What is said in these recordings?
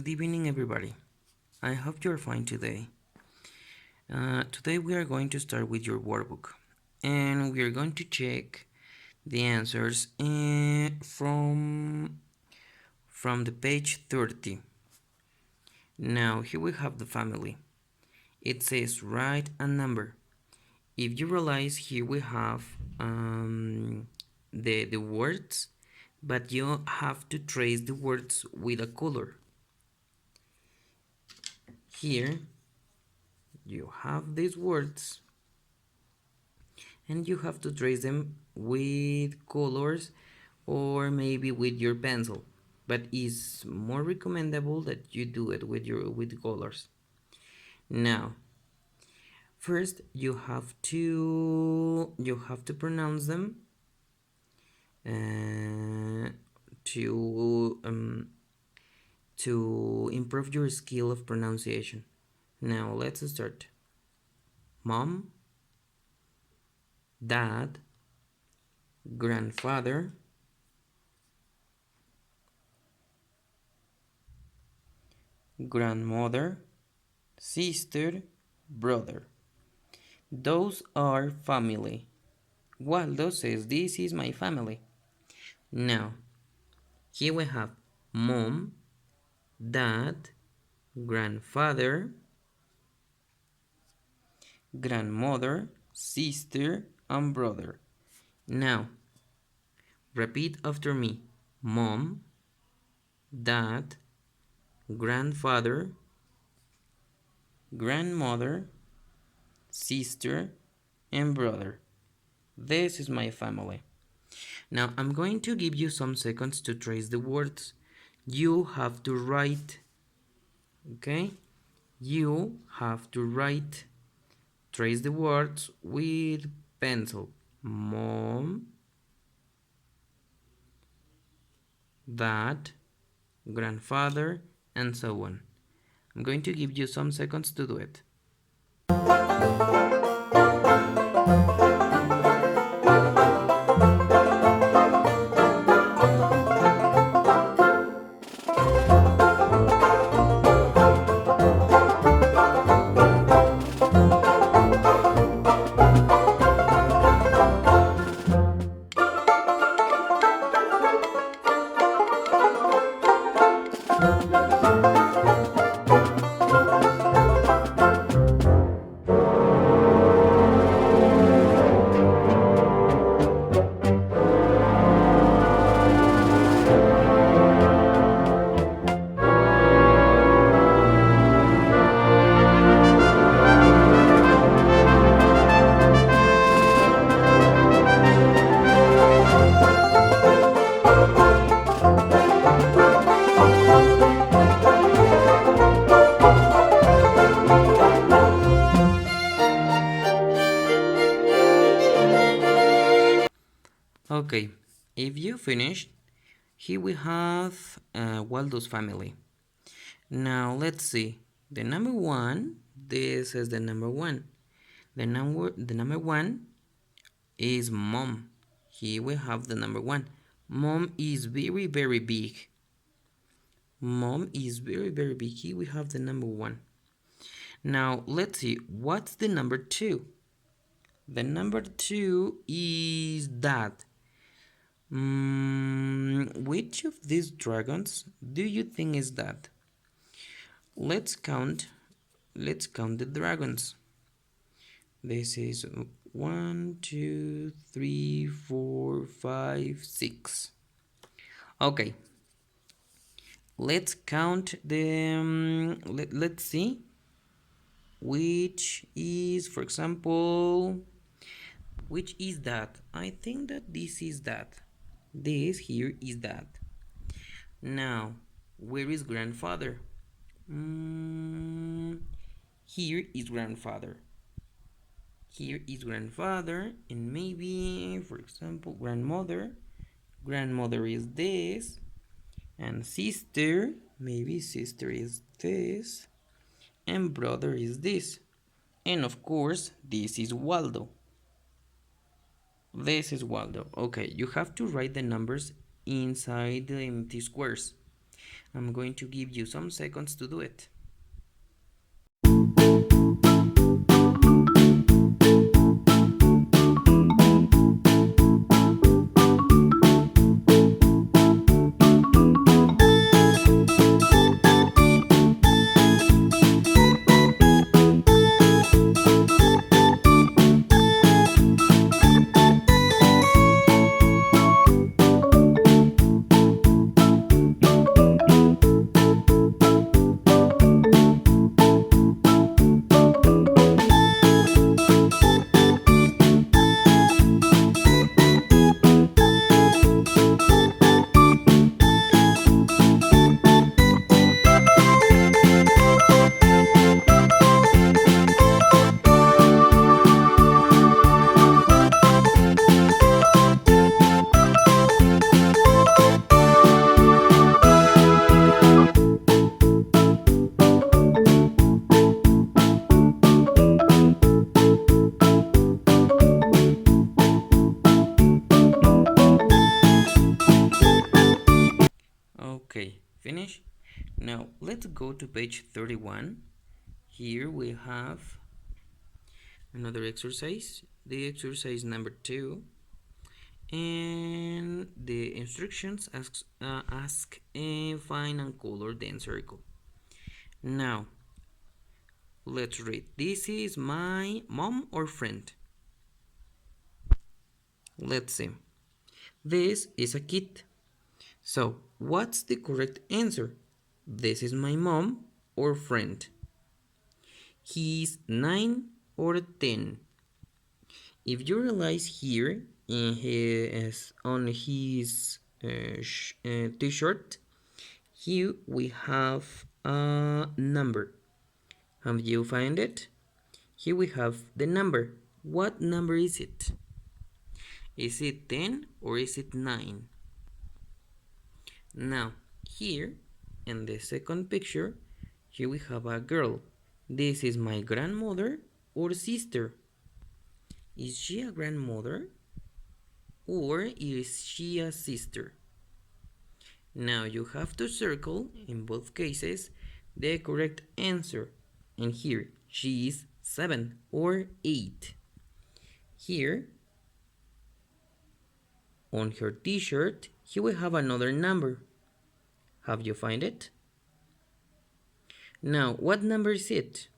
Good evening, everybody. I hope you're fine today. Today we are going to start with your workbook, and we are going to check the answers from the page 30. Now here we have the family. It says write a number. If you realize, here we have the words, but you have to trace the words with a color. Here you have these words and you have to trace them with colors or maybe with your pencil, but it's more recommendable that you do it with colors. Now first you have to pronounce them to improve your skill of pronunciation. Now let's start. Mom, dad, grandfather, grandmother, sister, brother. Those are family. Waldo says this is my family. Now here we have mom, dad, grandfather, grandmother, sister, and brother. Now repeat after me. Mom, dad, grandfather, grandmother, sister, and brother. This is my family. Now I'm going to give you some seconds to trace the words. You have to write, okay? You have to write, trace the words with pencil. Mom, dad, grandfather, and so on. I'm going to give you some seconds to do it. Okay, if you finished, here we have Waldo's family. Now let's see. The number one, this is the number one. The number one is mom. Here we have the number one. Mom is very, very big. Mom is very, very big. Here we have the number one. Now let's see. What's the number two? The number two is dad. Which of these dragons do you think is that? Let's count the dragons. This is 1, 2, 3, 4, 5, 6. Okay, let's count them. Let's see which is, for example, which is that? I think that this is that. This here is that. Now, where is grandfather? Here is grandfather. Here is grandfather, and maybe, for example, grandmother. Grandmother is this, and sister, maybe sister is this, and brother is this, and of course, this is Waldo. This is Waldo. Okay, you have to write the numbers inside the empty squares. I'm going to give you some seconds to do it. Okay, finish. Now let's go to page 31. Here we have another exercise, the exercise number 2, and the instructions ask find and color the circle. Now let's read. This is my mom or friend. Let's see. This is a kid. So what's the correct answer? This is my mom or friend. He's 9 or 10. If you realize here on his t-shirt, here we have a number. Have you found it? Here we have the number. What number is it? Is it 10 or is it 9? Now, here in the second picture, here we have a girl. This is my grandmother or sister. Is she a grandmother or is she a sister? Now you have to circle, in both cases, the correct answer. And here, she is 7 or 8. Here, on her t-shirt, here we have another number. Have you found it? Now, what number is it?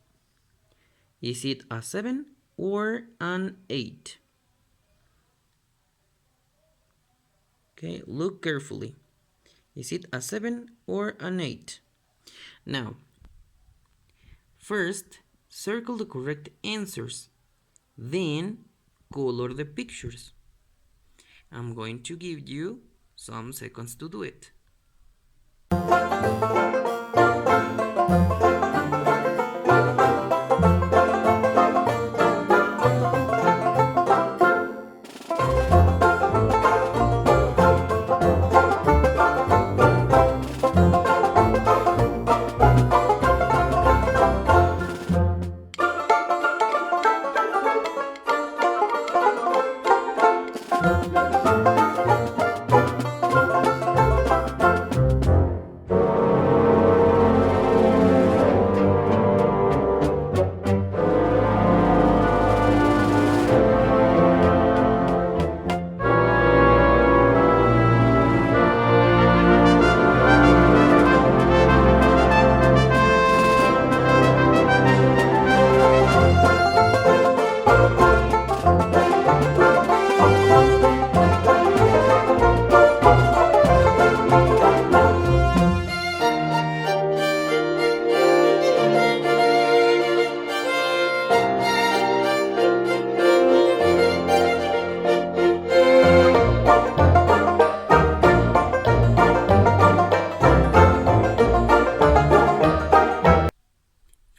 Is it a 7 or an 8? Okay, look carefully. Is it a 7 or an 8? Now, first, circle the correct answers. Then, color the pictures. I'm going to give you some seconds to do it.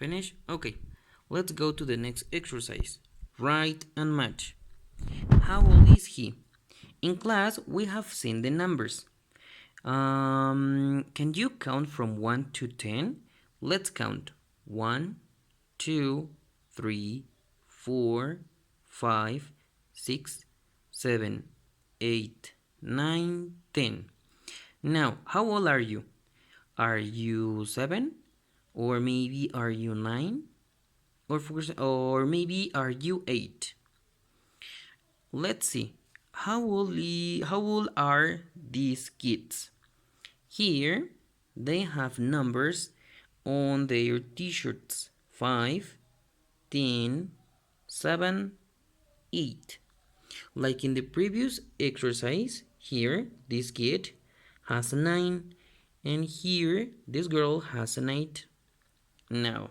Finish? Okay, let's go to the next exercise. Write and match. How old is he? In class, we have seen the numbers. Can you count from 1 to 10? Let's count. 1, 2, 3, 4, 5, 6, 7, 8, 9, 10. Now, how old are you? Are you 7? Or maybe are you 9? Or maybe are you 8? Let's see. How old are these kids? Here they have numbers on their t-shirts. 5, 10, 7, 8. Like in the previous exercise, here this kid has a 9 and here this girl has an 8. Now,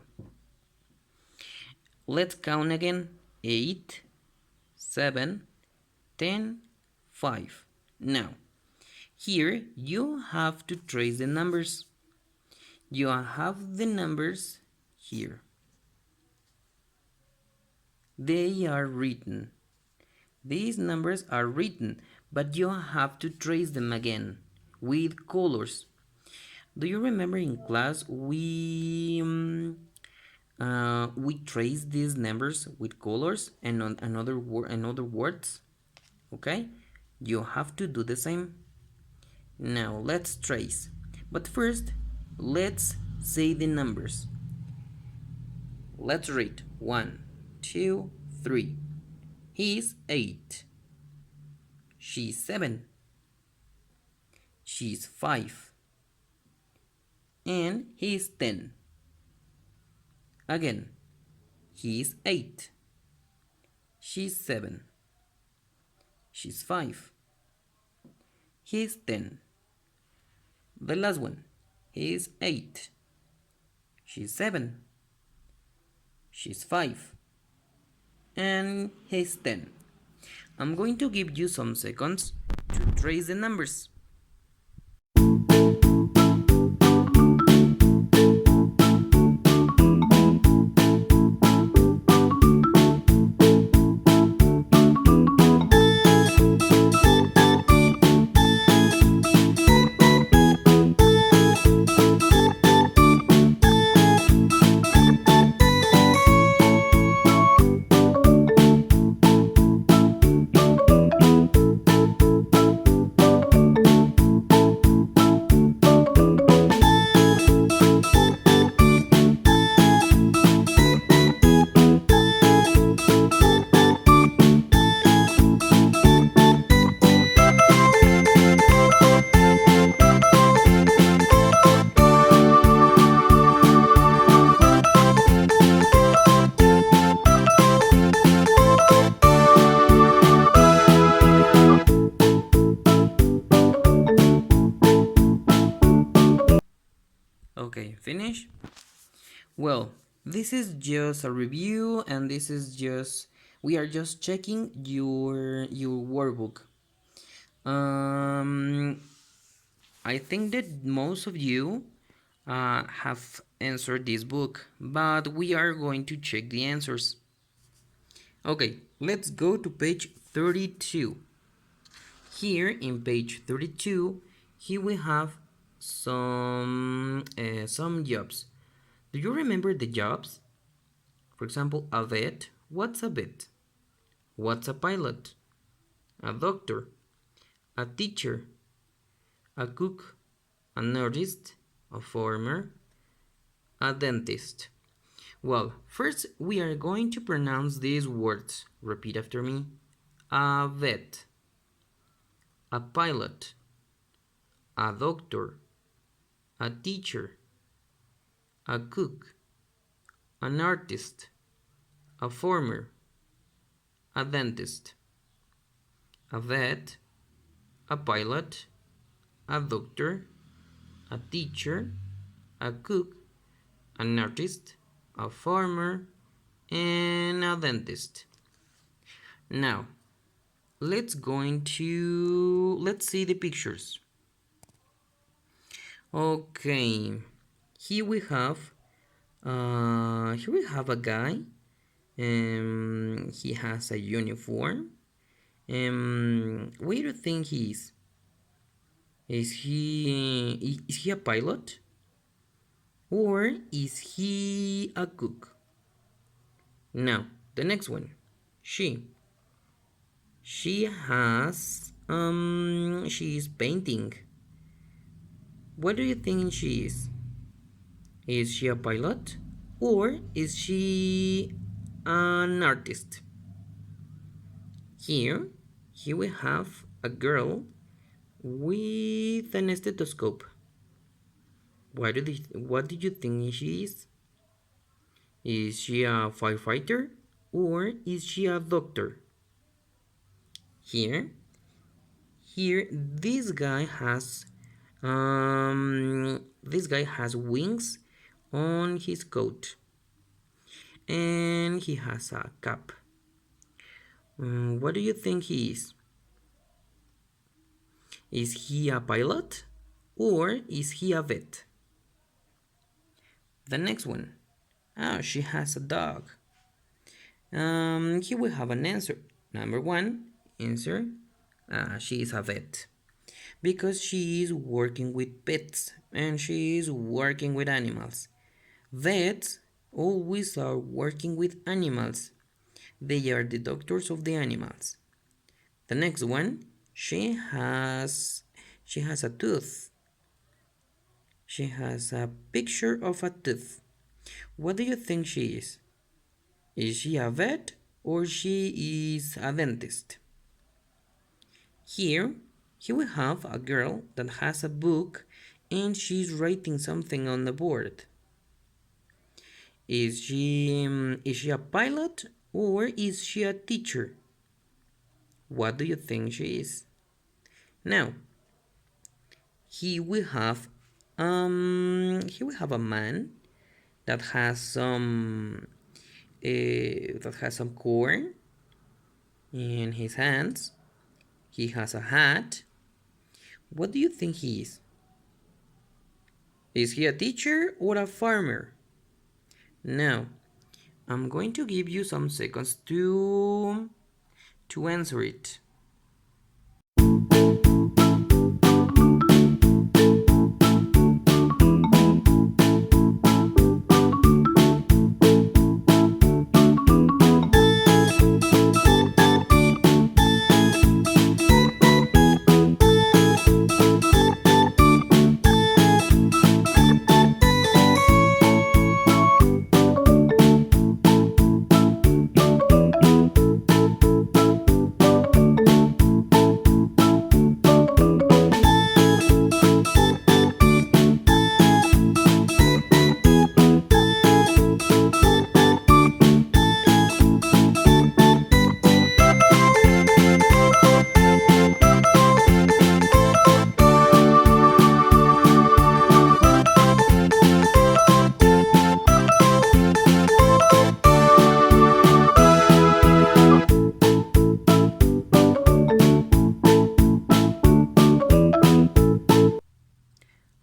let's count again. 8, 7, 10, 5. Now, here you have to trace the numbers. You have the numbers here. They are written. These numbers are written, but you have to trace them again with colors. Do you remember in class we trace these numbers with colors and on another words? Okay, you have to do the same. Now let's trace, but first let's say the numbers. Let's read 1, 2, 3. He's 8. She's 7. She's 5. And he's 10. Again, he's 8. She's 7. She's 5. He's 10. The last one, he's 8. She's 7. She's 5. And he's 10. I'm going to give you some seconds to trace the numbers. Okay, finish? Well, this is just a review and this is just we are just checking your workbook. I think that most of you have answered this book, but we are going to check the answers. Okay, let's go to page 32. Here in page 32, here we have some jobs. Do you remember the jobs? For example, a vet. What's a vet? What's a pilot? A doctor, a teacher, a cook, an artist, a farmer, a dentist. Well, first we are going to pronounce these words. Repeat after me. A vet, a pilot, a doctor, a teacher, a cook, an artist, a farmer, a dentist. A vet, a pilot, a doctor, a teacher, a cook, an artist, a farmer, and a dentist. Now, let's see the pictures. Okay, here we have a guy. He has a uniform. Where do you think he is? Is he a pilot? Or is he a cook? Now, the next one. She is painting. What do you think she is? Is she a pilot? Or is she an artist? Here, here we have a girl with an stethoscope. What do you think she is? Is she a firefighter or is she a doctor? Here, this guy has wings on his coat and he has a cap. What do you think he is? Is he a pilot or is he a vet? The next one. She has a dog. Here we have an answer. Number one, answer. She is a vet because she is working with pets and she is working with animals. Vets always are working with animals. They are the doctors of the animals. The next one, she has a tooth. She has a picture of a tooth. What do you think she is? Is she a vet or she is a dentist? Here we have a girl that has a book and she's writing something on the board. Is she a pilot or is she a teacher? What do you think she is? Now, here we have a man that has some corn in his hands. He has a hat. What do you think he is? Is he a teacher or a farmer? Now, I'm going to give you some seconds to answer it.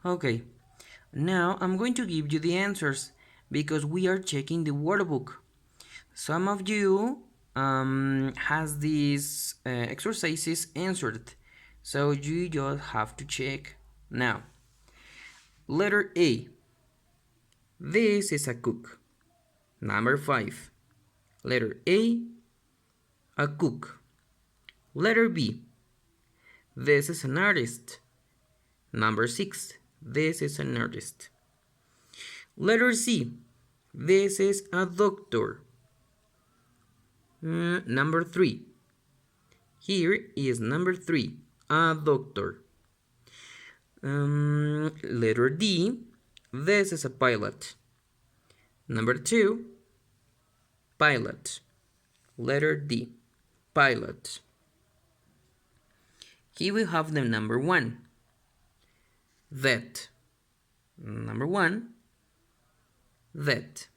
Okay, now I'm going to give you the answers because we are checking the workbook. Some of you has these exercises answered, so you just have to check now. Letter A. This is a cook. Number 5. Letter A cook. Letter B. This is an artist. Number 6. This is an artist. Letter C. This is a doctor. Number 3. Here is number 3. A doctor. Letter D. This is a pilot. Number 2. Pilot. Letter D. Pilot. Here we have the number 1. Vet. Number 1. Vet.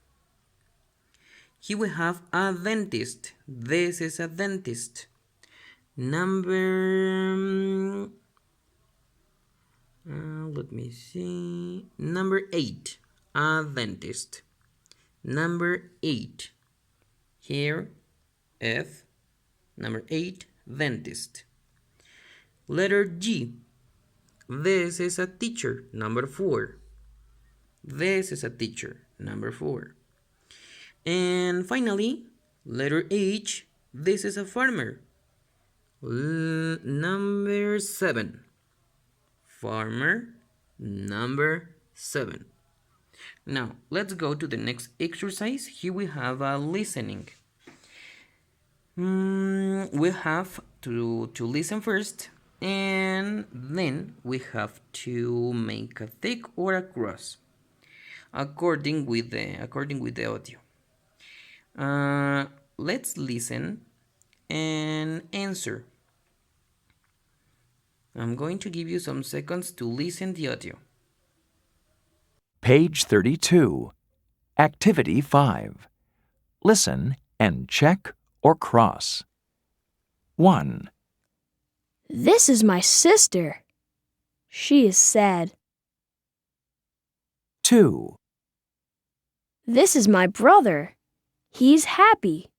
Here we have a dentist. This is a dentist. Number let me see. Number 8. A dentist. Number 8. Here, F. Number 8. Dentist. Letter G. This is a teacher. Number 4. This is a teacher. Number 4. And finally, letter H. This is a farmer. Number 7. Farmer. Number 7. Now, let's go to the next exercise. Here we have a listening. We have to listen first, and then we have to make a tick or a cross according with the audio. Let's listen and answer. I'm going to give you some seconds to listen the audio. Page 32. Activity 5. Listen and check or cross. 1, This is my sister. She is sad. 2, This is my brother. He's happy.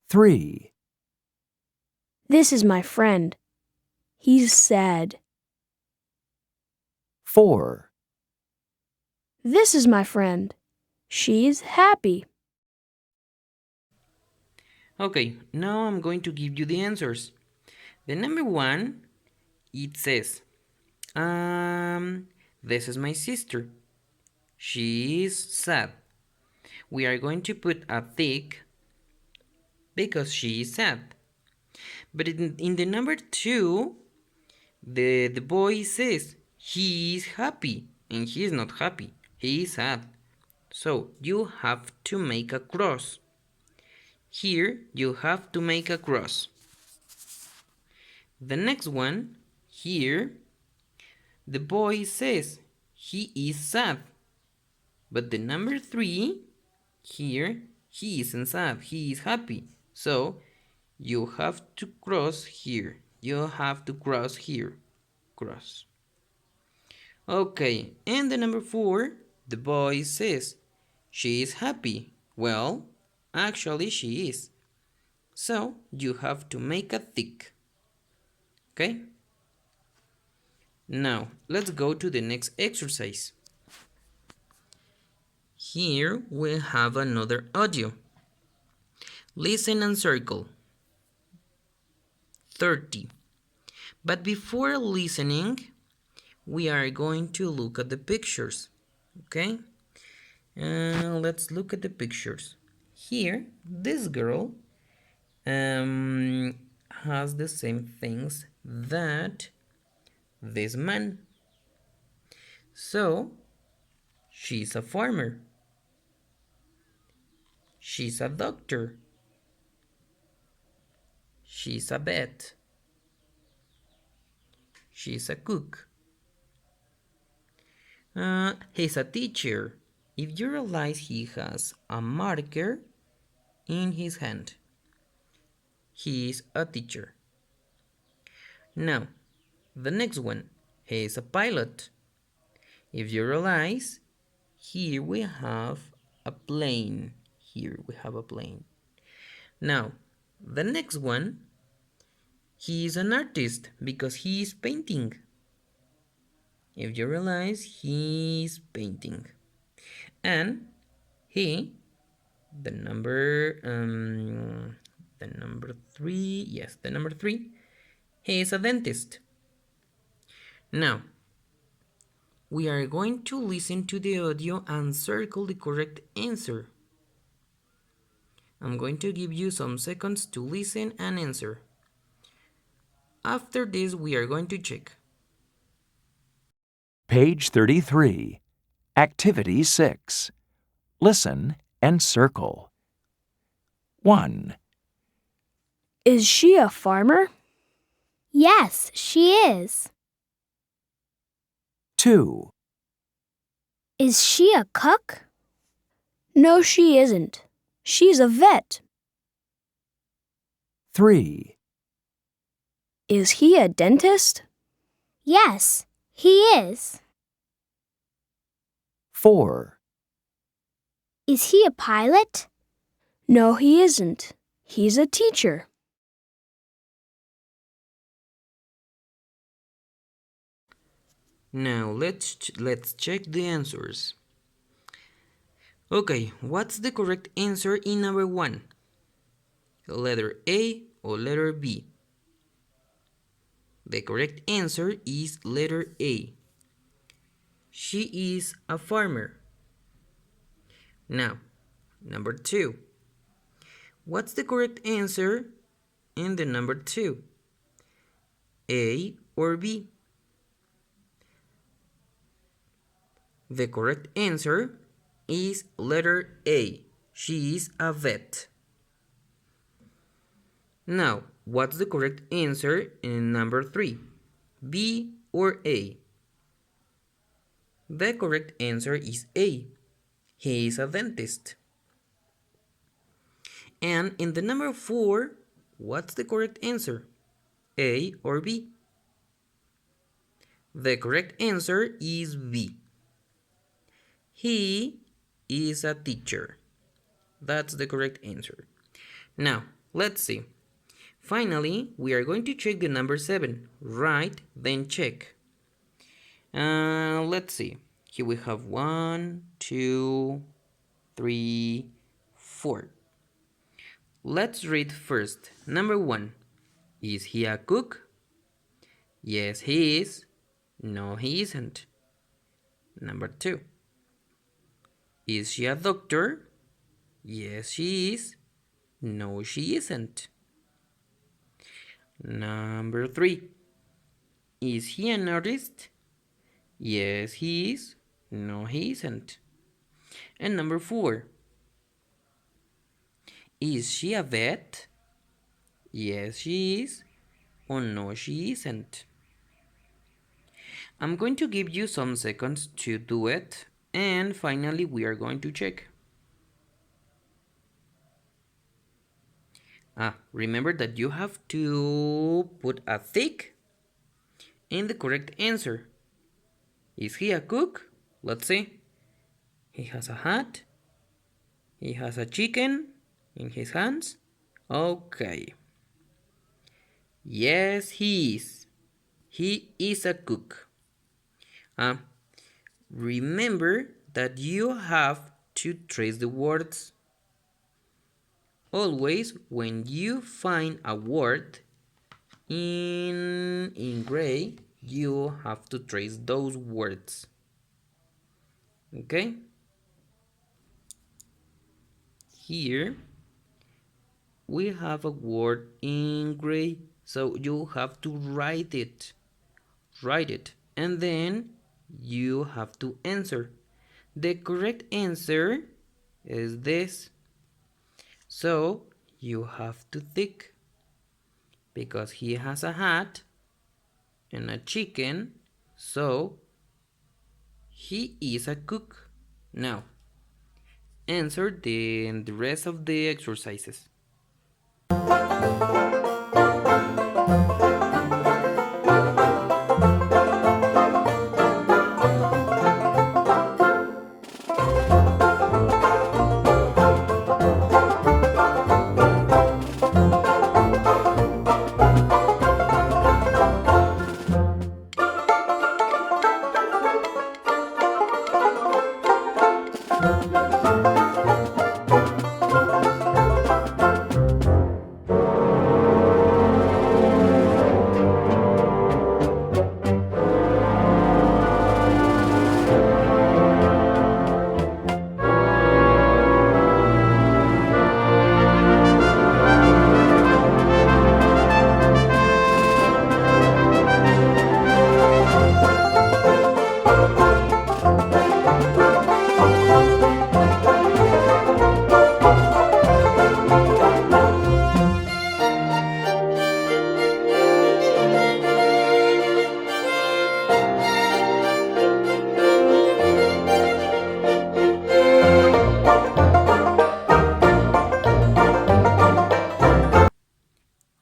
3, This is my friend. He's sad. 4, This is my friend. She's happy. Okay, now I'm going to give you the answers. The number 1, it says, this is my sister. She is sad. We are going to put a tick because she is sad. But in the number 2, the boy says he is happy, and he is not happy. He is sad. So you have to make a cross. Here you have to make a cross. The next one, here, the boy says he is sad. But the number 3, here, he isn't sad, he is happy. So you have to cross here. You have to cross here. Cross. Okay, and the number 4, the boy says she is happy. Well, actually she is. So you have to make a tick. Okay? Now, let's go to the next exercise. Here we have another audio. Listen and circle. 30. But before listening, we are going to look at the pictures. Okay? Let's look at the pictures. Here, this girl has the same things that this man. So, she's a farmer. She's a doctor. She's a vet. She's a cook. He's a teacher. If you realize he has a marker in his hand, he is a teacher. Now, the next one, he is a pilot. If you realize, here we have a plane. Here we have a plane. Now, the next one, he is an artist because he is painting. If you realize, he is painting. And he, the number 3, yes, the number 3, he is a dentist. Now, we are going to listen to the audio and circle the correct answer. I'm going to give you some seconds to listen and answer. After this, we are going to check. Page 33. Activity 6. Listen and circle. 1, Is she a farmer? Yes, she is. 2, Is she a cook? No, she isn't. She's a vet. 3, Is he a dentist? Yes, he is. 4, Is he a pilot? No, he isn't. He's a teacher. Now let's check the answers. Okay, what's the correct answer in number 1? Letter A or letter B? The correct answer is letter A. She is a farmer. Now, number 2. What's the correct answer in the number 2? A or B? The correct answer is letter A. She is a vet. Now, what's the correct answer in number 3? B or A? The correct answer is A. He is a dentist. And in the number 4, what's the correct answer? A or B? The correct answer is B. He is a teacher. That's the correct answer. Now, let's see. Finally, we are going to check the number 7. Write, then check. Let's see. Here we have 1, 2, 3, 4. Let's read first. Number 1. Is he a cook? Yes, he is. No, he isn't. Number 2. Is she a doctor? Yes, she is. No, she isn't. Number 3. Is he an artist? Yes, he is. No, he isn't. And number 4. Is she a vet? Yes, she is. Oh, no, she isn't. I'm going to give you some seconds to do it, and finally we are going to check. Remember that you have to put a tick in the correct answer. Is he a cook? Let's see. He has a hat. He has a chicken in his hands. Okay. Yes, he is. He is a cook. Remember that you have to trace the words. Always, when you find a word in gray, you have to trace those words. Okay? Here, we have a word in gray, so you have to write it. Write it, and then you have to answer. The correct answer is this. So you have to tick, because he has a hat and a chicken, so he is a cook. Now, answer the rest of the exercises.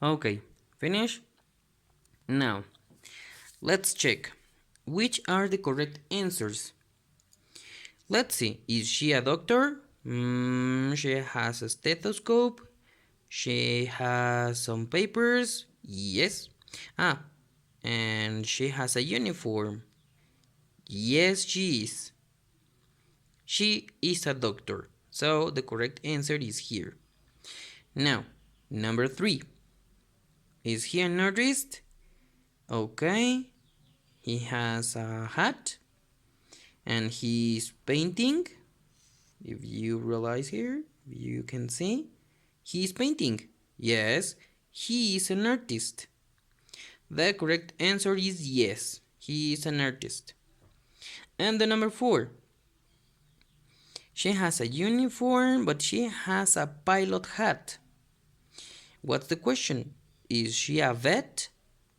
Okay, finish? Now, let's check. Which are the correct answers? Let's see. Is she a doctor? She has a stethoscope. She has some papers. Yes. And she has a uniform. Yes, she is. She is a doctor. So the correct answer is here. Now, number 3. Is he an artist? Okay, he has a hat and he's painting. If you realize here, you can see he's painting. Yes, he is an artist. The correct answer is yes, he is an artist. And the number 4. She has a uniform, but she has a pilot hat. What's the question? Is she a vet?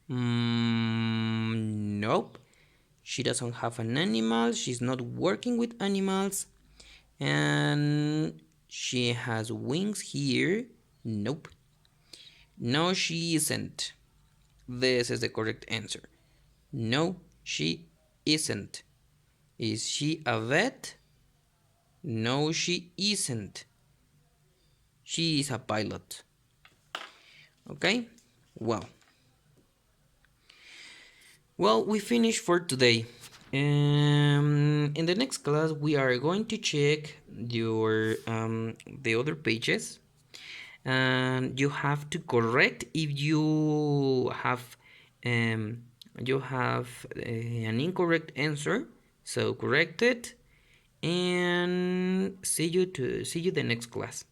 Nope. She doesn't have an animal. She's not working with animals. And she has wings here. Nope. No, she isn't. This is the correct answer. No, she isn't. Is she a vet? No, she isn't. She is a pilot. Okay? Well, we finished for today. In the next class, we are going to check your the other pages, and you have to correct if you have an incorrect answer. So correct it, and see you the next class.